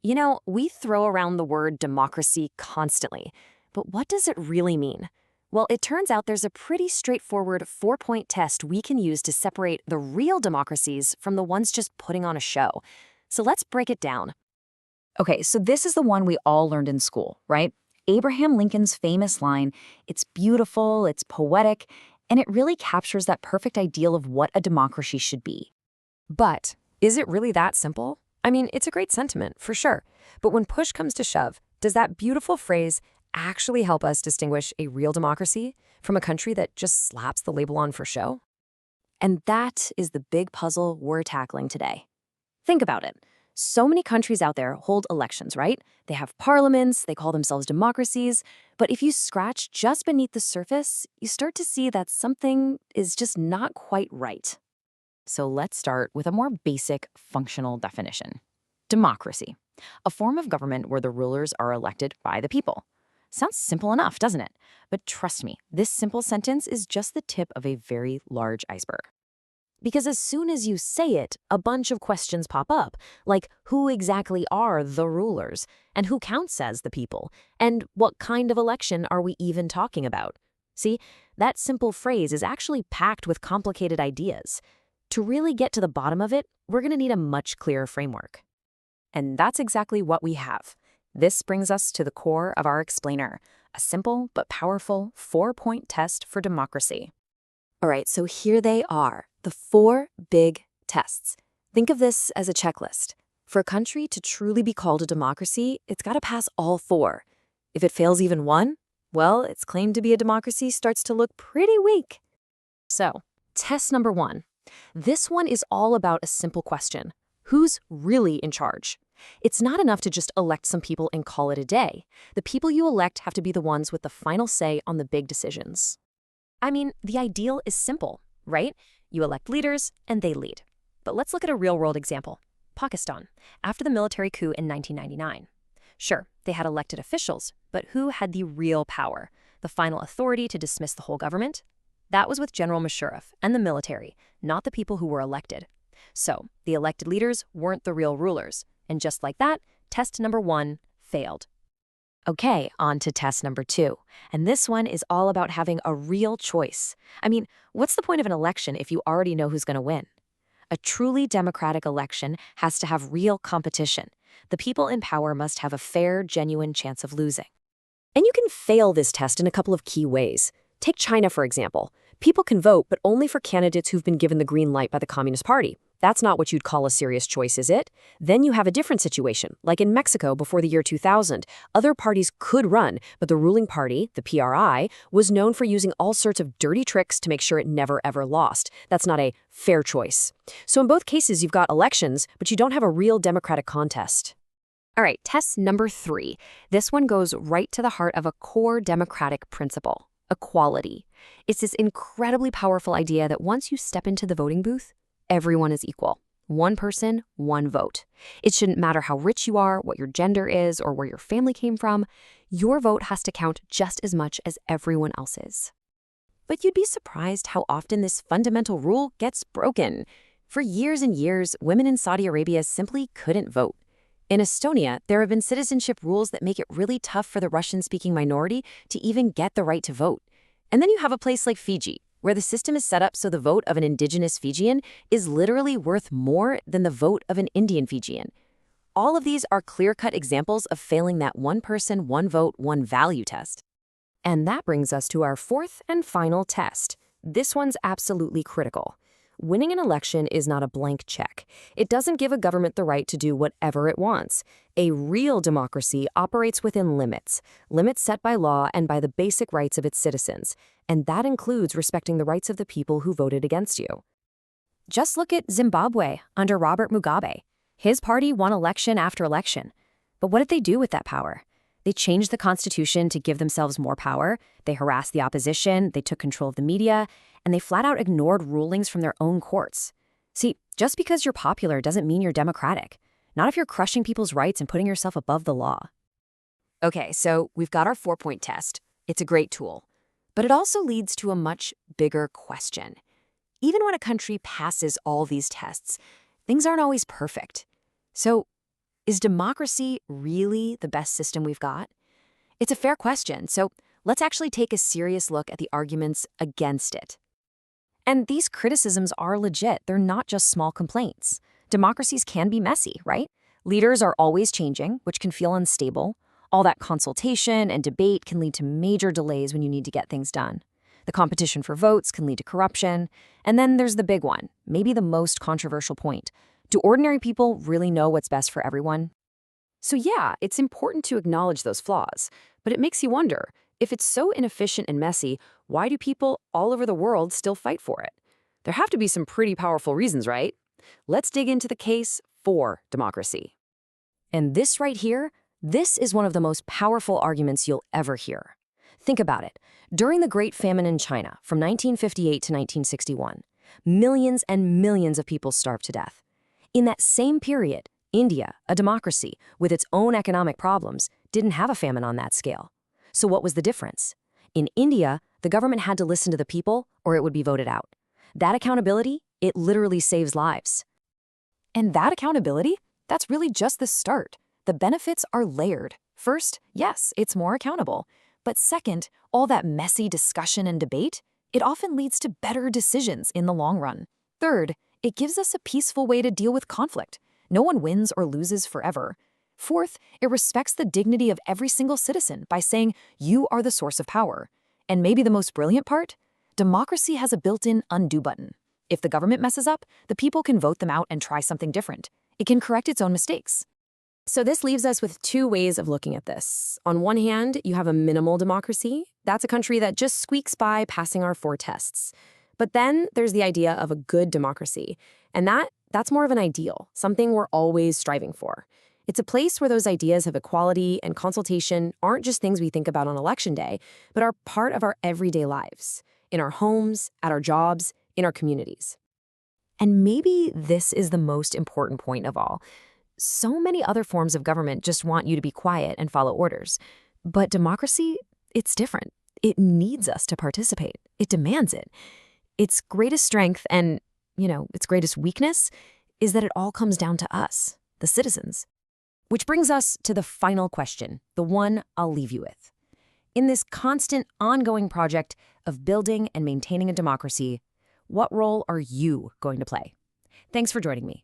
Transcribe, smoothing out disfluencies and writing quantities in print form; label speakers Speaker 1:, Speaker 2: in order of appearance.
Speaker 1: You know, we throw around the word democracy constantly, but what does it really mean? Well, it turns out there's a pretty straightforward 4-point test we can use to separate the real democracies from the ones just putting on a show. So let's break it down.
Speaker 2: Okay, so this is the one we all learned in school, right? Abraham Lincoln's famous line, it's beautiful, it's poetic, and it really captures that perfect ideal of what a democracy should be.
Speaker 1: But is it really that simple? I mean, it's a great sentiment, for sure. But when push comes to shove, does that beautiful phrase actually help us distinguish a real democracy from a country that just slaps the label on for show? And that is the big puzzle we're tackling today. Think about it. So many countries out there hold elections, right? They have parliaments, they call themselves democracies. But if you scratch just beneath the surface, you start to see that something is just not quite right.
Speaker 2: So let's start with a more basic functional definition. Democracy, a form of government where the rulers are elected by the people. Sounds simple enough, doesn't it? But trust me, this simple sentence is just the tip of a very large iceberg.
Speaker 1: Because as soon as you say it, a bunch of questions pop up, like who exactly are the rulers, and who counts as the people, and what kind of election are we even talking about? See, that simple phrase is actually packed with complicated ideas. To really get to the bottom of it, we're going to need a much clearer framework. And that's exactly what we have. This brings us to the core of our explainer, a simple but powerful 4-point test for democracy. All right, so here they are, the 4 big tests. Think of this as a checklist. For a country to truly be called a democracy, it's got to pass all 4. If it fails even one, well, its claim to be a democracy starts to look pretty weak. So, test number 1. This one is all about a simple question. Who's really in charge? It's not enough to just elect some people and call it a day. The people you elect have to be the ones with the final say on the big decisions. I mean, the ideal is simple, right? You elect leaders and they lead. But let's look at a real-world example. Pakistan, after the military coup in 1999. Sure, they had elected officials, but who had the real power, the final authority to dismiss the whole government? That was with General Musharraf and the military, not the people who were elected. So, the elected leaders weren't the real rulers. And just like that, test number 1 failed. Okay, on to test number 2. And this one is all about having a real choice. I mean, what's the point of an election if you already know who's going to win? A truly democratic election has to have real competition. The people in power must have a fair, genuine chance of losing. And you can fail this test in a couple of key ways. Take China, for example. People can vote, but only for candidates who've been given the green light by the Communist Party. That's not what you'd call a serious choice, is it? Then you have a different situation, like in Mexico before the year 2000. Other parties could run, but the ruling party, the PRI, was known for using all sorts of dirty tricks to make sure it never ever lost. That's not a fair choice. So in both cases, you've got elections, but you don't have a real democratic contest. All right, test number 3. This one goes right to the heart of a core democratic principle, equality. It's this incredibly powerful idea that once you step into the voting booth, everyone is equal. One person, one vote. It shouldn't matter how rich you are, what your gender is, or where your family came from. Your vote has to count just as much as everyone else's. But you'd be surprised how often this fundamental rule gets broken. For years and years, women in Saudi Arabia simply couldn't vote. In Estonia, there have been citizenship rules that make it really tough for the Russian-speaking minority to even get the right to vote. And then you have a place like Fiji, where the system is set up so the vote of an indigenous Fijian is literally worth more than the vote of an Indian Fijian. All of these are clear-cut examples of failing that one person, one vote, one value test. And that brings us to our 4th and final test. This one's absolutely critical. Winning an election is not a blank check. It doesn't give a government the right to do whatever it wants. A real democracy operates within limits set by law and by the basic rights of its citizens. And that includes respecting the rights of the people who voted against you. Just look at Zimbabwe under Robert Mugabe. His party won election after election. But what did they do with that power? They changed the constitution to give themselves more power. They harassed the opposition, they took control of the media, and they flat out ignored rulings from their own courts. See, just because you're popular doesn't mean you're democratic. Not if you're crushing people's rights and putting yourself above the law. Okay, so we've got our 4-point test. It's a great tool. But it also leads to a much bigger question. Even when a country passes all these tests, things aren't always perfect. So, Is democracy really the best system we've got? It's a fair question, so let's actually take a serious look at the arguments against it. And these criticisms are legit. They're not just small complaints. Democracies can be messy, right? Leaders are always changing, which can feel unstable. All that consultation and debate can lead to major delays when you need to get things done. The competition for votes can lead to corruption. And then there's the big one, maybe the most controversial point. Do ordinary people really know what's best for everyone?
Speaker 2: So yeah, it's important to acknowledge those flaws, but it makes you wonder, if it's so inefficient and messy, why do people all over the world still fight for it? There have to be some pretty powerful reasons, right? Let's dig into the case for democracy.
Speaker 1: And this right here, this is one of the most powerful arguments you'll ever hear. Think about it. During the Great Famine in China from 1958 to 1961, millions and millions of people starved to death. In that same period, India, a democracy with its own economic problems, didn't have a famine on that scale. So what was the difference? In India, the government had to listen to the people or it would be voted out. That accountability, it literally saves lives.
Speaker 2: And that accountability, that's really just the start. The benefits are layered. First, yes, it's more accountable. But second, all that messy discussion and debate, it often leads to better decisions in the long run. Third, it gives us a peaceful way to deal with conflict. No one wins or loses forever. Fourth, it respects the dignity of every single citizen by saying you are the source of power. And maybe the most brilliant part? Democracy has a built-in undo button. If the government messes up, the people can vote them out and try something different. It can correct its own mistakes.
Speaker 1: So this leaves us with two ways of looking at this. On one hand, you have a minimal democracy. That's a country that just squeaks by passing our 4 tests. But then there's the idea of a good democracy. And that's more of an ideal, something we're always striving for. It's a place where those ideas of equality and consultation aren't just things we think about on election day, but are part of our everyday lives, in our homes, at our jobs, in our communities. And maybe this is the most important point of all. So many other forms of government just want you to be quiet and follow orders. But democracy, it's different. It needs us to participate. It demands it. Its greatest strength and, its greatest weakness is that it all comes down to us, the citizens. Which brings us to the final question, the one I'll leave you with. In this constant, ongoing project of building and maintaining a democracy, what role are you going to play? Thanks for joining me.